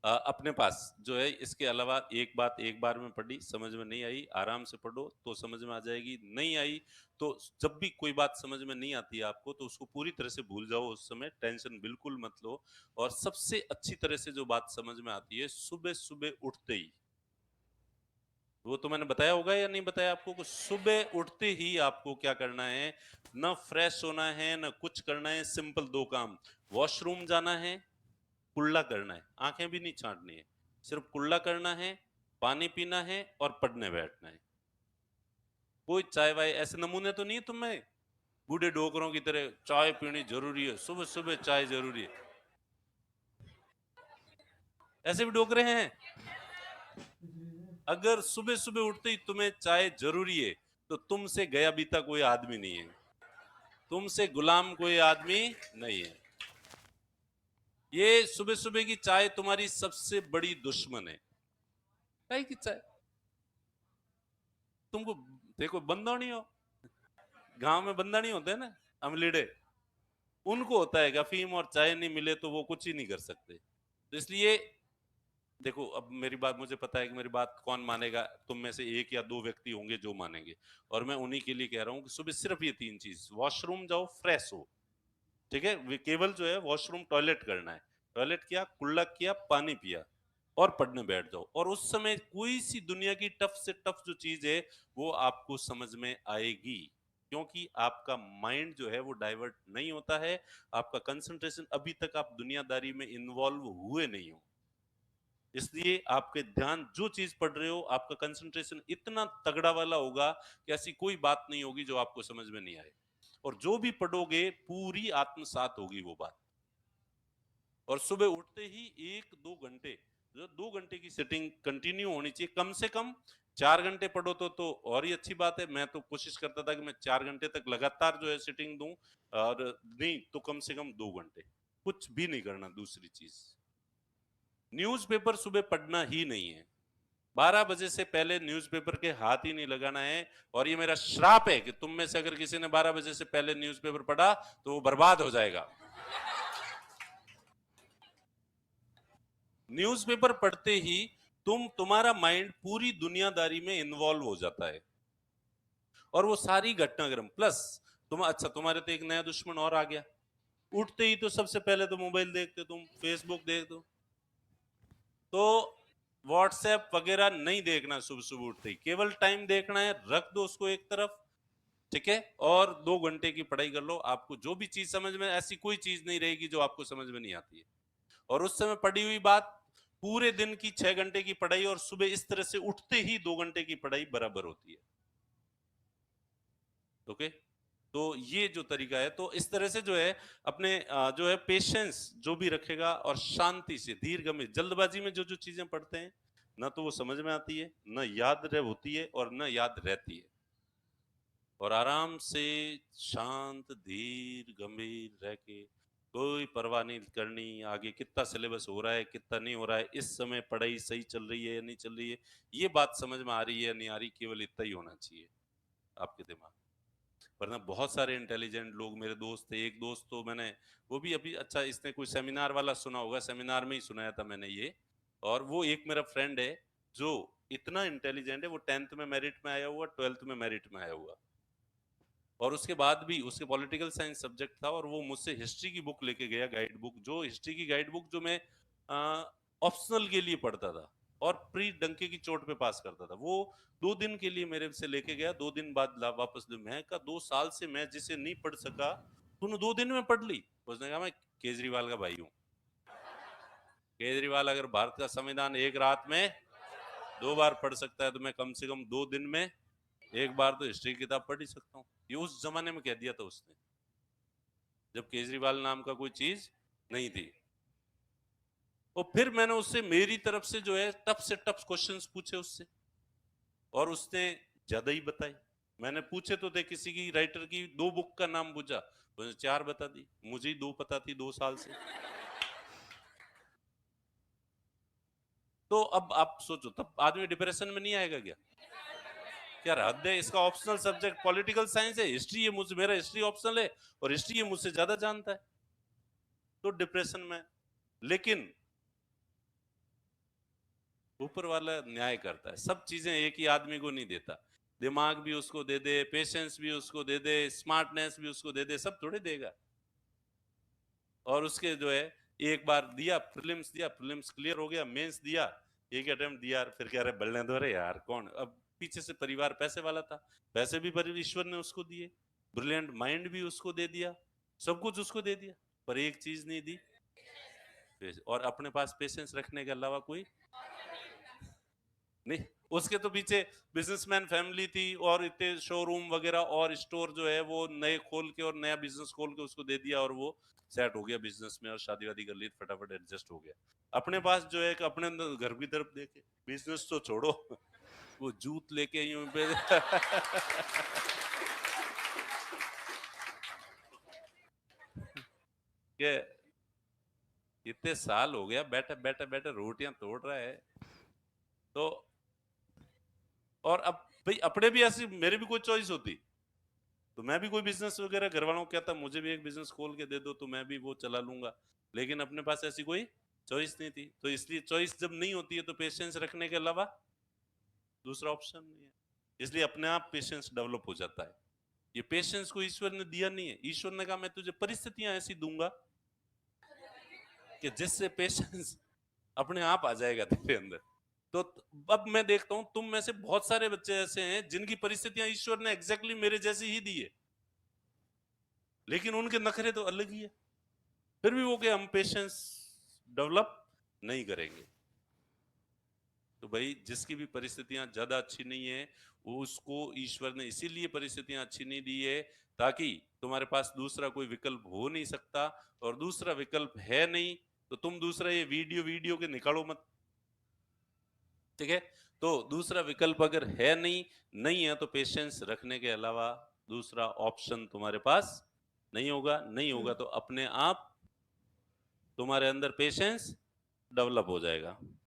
अपने पास जो है, इसके अलावा एक बात एक बार में पढ़ी, समझ में नहीं आई, आराम से पढ़ो तो समझ में आ जाएगी, नहीं आई तो जब भी कोई बात समझ में नहीं आती है आपको तो उसको पूरी तरह से भूल जाओ, उस समय टेंशन बिल्कुल मत लो। और सबसे अच्छी तरह से जो बात समझ में आती है, सुबह-सुबह उठते ही, वो तो मैंने बताया होगा या नहीं बताया आपको कि सुबह उठते ही आपको क्या करना है, ना फ्रेश होना है, ना कुछ करना है, सिंपल 2 काम, वॉशरूम जाना है, कुल्ला करना है, आंखें भी नहीं छांटनी है, सिर्फ कुल्ला करना है, पानी पीना है और पढ़ने बैठना है। कोई चाय वाय ऐसे नमूने तो नहीं है तुम में, बूढ़े डोकरों की तरह चाय पीनी जरूरी है, सुबह सुबह चाय जरूरी है, ऐसे भी डोकरे हैं। अगर सुबह सुबह उठते ही तुम्हें चाय जरूरी है तो तुमसे गया बीता कोई आदमी नहीं है, तुमसे गुलाम कोई आदमी नहीं है। ये सुबह सुबह की चाय तुम्हारी सबसे बड़ी दुश्मन है। चाय की चाय तुमको, देखो बंदो नहीं हो, गांव में बंदा नहीं होते ना, अमलीडे, उनको होता है कि अफीम और चाय नहीं मिले तो वो कुछ ही नहीं कर सकते। तो इसलिए देखो, अब मेरी बात, मुझे पता है कि मेरी बात कौन मानेगा, तुम में से एक या दो व्यक्ति होंगे जो मानेंगे, और मैं उन्हीं के लिए कह रहा हूं कि सुबह सिर्फ ये 3 चीज, वॉशरूम जाओ, फ्रेश हो, ठीक है, केवल जो है वॉशरूम टॉयलेट करना है, टॉयलेट किया, कुल्ला किया, पानी पिया और पढ़ने बैठ जाओ, और उस समय कोई सी दुनिया की टफ से टफ जो चीज है वो आपको समझ में आएगी, क्योंकि आपका माइंड जो है वो डाइवर्ट नहीं होता है, आपका कंसंट्रेशन, अभी तक आप दुनियादारी में इन्वॉल्व हुए नहीं हो, इसलिए आपके ध्यान जो चीज पढ़ रहे हो, आपका कंसंट्रेशन इतना तगड़ा वाला होगा कि ऐसी कोई बात नहीं होगी जो आपको समझ में नहीं आए, और जो भी पढ़ोगे पूरी आत्मसात होगी वो बात। और सुबह उठते ही 1-2 घंटे, जो 2 घंटे की सिटिंग कंटिन्यू होनी चाहिए, कम से कम 4 घंटे पढ़ो तो और ही अच्छी बात है, मैं तो कोशिश करता था कि मैं 4 घंटे तक लगातार जो है सिटिंग दूं, और नहीं तो कम से कम 2 घंटे, कुछ भी नहीं करना। दूसरी चीज, न्यूज़पेपर सुबह पढ़ना ही नहीं है, 12 बजे से पहले न्यूज़पेपर के हाथ ही नहीं लगाना है, और ये मेरा श्राप है कि तुम में से अगर किसी ने 12 बजे से पहले न्यूज़पेपर पढ़ा तो वो बर्बाद हो जाएगा। न्यूज़पेपर पढ़ते ही तुम्हारा माइंड पूरी दुनियादारी में इन्वॉल्व हो जाता है, और वो सारी घटनाक्रम प्लस अच्छा, तुम्हारे तो एक नया दुश्मन और आ गया, उठते ही तो सबसे पहले तो मोबाइल देखते, तुम फेसबुक देखते हो, तो व्हाट्सएप वगैरह नहीं देखना सुबह सुबह उठते ही, केवल टाइम देखना है, रख दो उसको एक तरफ, ठीक है, और 2 घंटे की पढ़ाई कर लो, आपको जो भी चीज समझ में, ऐसी कोई चीज नहीं रहेगी जो आपको समझ में नहीं आती है, और उस समय पढ़ी हुई बात पूरे दिन की 6 घंटे की पढ़ाई और सुबह इस तरह से उठते ही 2 घंटे की पढ़ाई बराबर होती है। ओके, तो ये जो तरीका है, तो इस तरह से जो है अपने जो है पेशेंस जो भी रखेगा, और शांति से धीर गंभीर, जल्दबाजी में जो जो चीजें पढ़ते हैं ना तो वो समझ में आती है, ना याद रह होती है, और ना याद रहती है, और आराम से शांत धीर गंभीर रह के, कोई परवाह नहीं करनी आगे कितना सिलेबस हो रहा है कितना नहीं हो रहा है, इस समय पढ़ाई सही चल रही है या नहीं चल रही है, ये बात समझ में आ रही है या नहीं आ रही, केवल इतना ही होना चाहिए आपके दिमाग। वरना बहुत सारे इंटेलिजेंट लोग, मेरे दोस्त थे, एक दोस्त तो मैंने, वो भी अभी, अच्छा इसने कोई सेमिनार वाला सुना होगा, सेमिनार में ही सुनाया था मैंने ये, और वो एक मेरा फ्रेंड है जो इतना इंटेलिजेंट है, वो 10th में मेरिट में आया हुआ, 12th में मेरिट में आया हुआ, और उसके बाद भी उसके पॉलिटिकल साइंस सब्जेक्ट था, और वो मुझसे हिस्ट्री की बुक लेके गया, गाइड बुक, जो हिस्ट्री की गाइड बुक जो मैं ऑप्शनल के लिए पढ़ता था और प्री डंके की चोट पे पास करता था, वो 2 दिन के लिए मेरे से लेके गया, 2 दिन बाद वापस दे, मैं कहा 2 साल से मैं जिसे नहीं पढ़ सका तूने 2 दिन में पढ़ ली। उसने कहा मैं केजरीवाल का भाई हूँ, केजरीवाल अगर भारत का संविधान एक रात में 2 बार पढ़ सकता है तो मैं कम से कम 2 दिन में एक बार तो हिस्ट्री की किताब पढ़ ही सकता हूँ। ये उस जमाने में कह दिया था उसने, जब केजरीवाल नाम का कोई चीज नहीं थी। और फिर मैंने उससे मेरी तरफ से जो है टफ से टफ क्वेश्चंस पूछे उससे, और उसने ज्यादा ही बताई। मैंने पूछे तो थे किसी की राइटर की 2 बुक का नाम पूछा, उसने 4 बता दी, मुझे ही 2 पता थी 2 साल से। तो अब आप सोचो, तब आदमी डिप्रेशन में नहीं आएगा क्या? क्या हद है, इसका ऑप्शनल सब्जेक्ट पॉलिटिकल साइंस है, हिस्ट्री, ये मुझसे, मेरा हिस्ट्री ऑप्शनल है, और हिस्ट्री ये मुझसे ज्यादा जानता है, तो डिप्रेशन में। लेकिन ऊपर वाला न्याय करता है, सब चीजें एक ही आदमी को नहीं देता। दिमाग भी उसको दे दे, पेशेंस भी उसको दे दे, स्मार्टनेस भी उसको दे दे, सब थोड़े देगा। और उसके जो है, एक बार दिया प्रीलिम्स क्लियर हो गया, मेंस दिया, एक अटेम्प्ट दिया, फिर कह रहे बल्ले दो रे यार कौन। अब पीछे से परिवार पैसे वाला था, पैसे भी ईश्वर ने उसको दिए, ब्रिलियंट माइंड भी उसको दे दिया, सब कुछ उसको दे दिया, पर एक चीज नहीं दी, और अपने पास पेशेंस रखने के अलावा कोई नहीं। उसके तो पीछे बिजनेसमैन फैमिली थी, और इतने शोरूम वगैरह और स्टोर जो है वो नए खोल के और नया बिजनेस खोल के उसको दे दिया, और वो सेट हो गया बिजनेस में, और शादी वादी कर ली, फटाफट एडजस्ट हो गया। अपने पास जो है अपने घर की तरफ देखे, बिजनेस तो छोड़ो, वो जूत लेके यूं पे के इतने साल हो गया, बैठे बैठे बैठे रोटियां तोड़ रहा है। तो और अब भाई अपने भी ऐसी, मेरी भी कोई चॉइस होती तो मैं भी कोई बिजनेस वगैरह, घर वालों को कहता मुझे भी एक बिजनेस खोल के दे दो तो मैं भी वो चला लूंगा, लेकिन अपने पास ऐसी कोई चॉइस नहीं थी। तो इसलिए चॉइस जब नहीं होती है तो पेशेंस रखने के अलावा दूसरा ऑप्शन नहीं है, इसलिए अपने आप पेशेंस डेवलप हो जाता है। ये पेशेंस को ईश्वर ने दिया नहीं है, ईश्वर ने कहा मैं तुझे परिस्थितियां ऐसी दूंगा कि जिससे पेशेंस अपने आप आ जाएगा तेरे अंदर। तो अब मैं देखता हूं तुम में से बहुत सारे बच्चे ऐसे हैं जिनकी परिस्थितियां ईश्वर ने एग्जैक्टली मेरे जैसी ही दी है, लेकिन उनके नखरे तो अलग ही है, फिर भी वो क्या हम पेशेंस डेवलप नहीं करेंगे। तो भाई जिसकी भी परिस्थितियां ज्यादा अच्छी नहीं है, वो उसको ईश्वर ने इसीलिए परिस्थितियां अच्छी नहीं दी है ताकि तुम्हारे पास दूसरा कोई विकल्प हो नहीं सकता, और दूसरा विकल्प है नहीं तो तुम दूसरा ये वीडियो वीडियो के निकालो मत, ठीक है। तो दूसरा विकल्प अगर है नहीं, नहीं है तो पेशेंस रखने के अलावा दूसरा ऑप्शन तुम्हारे पास नहीं होगा, नहीं होगा तो अपने आप तुम्हारे अंदर पेशेंस डेवलप हो जाएगा।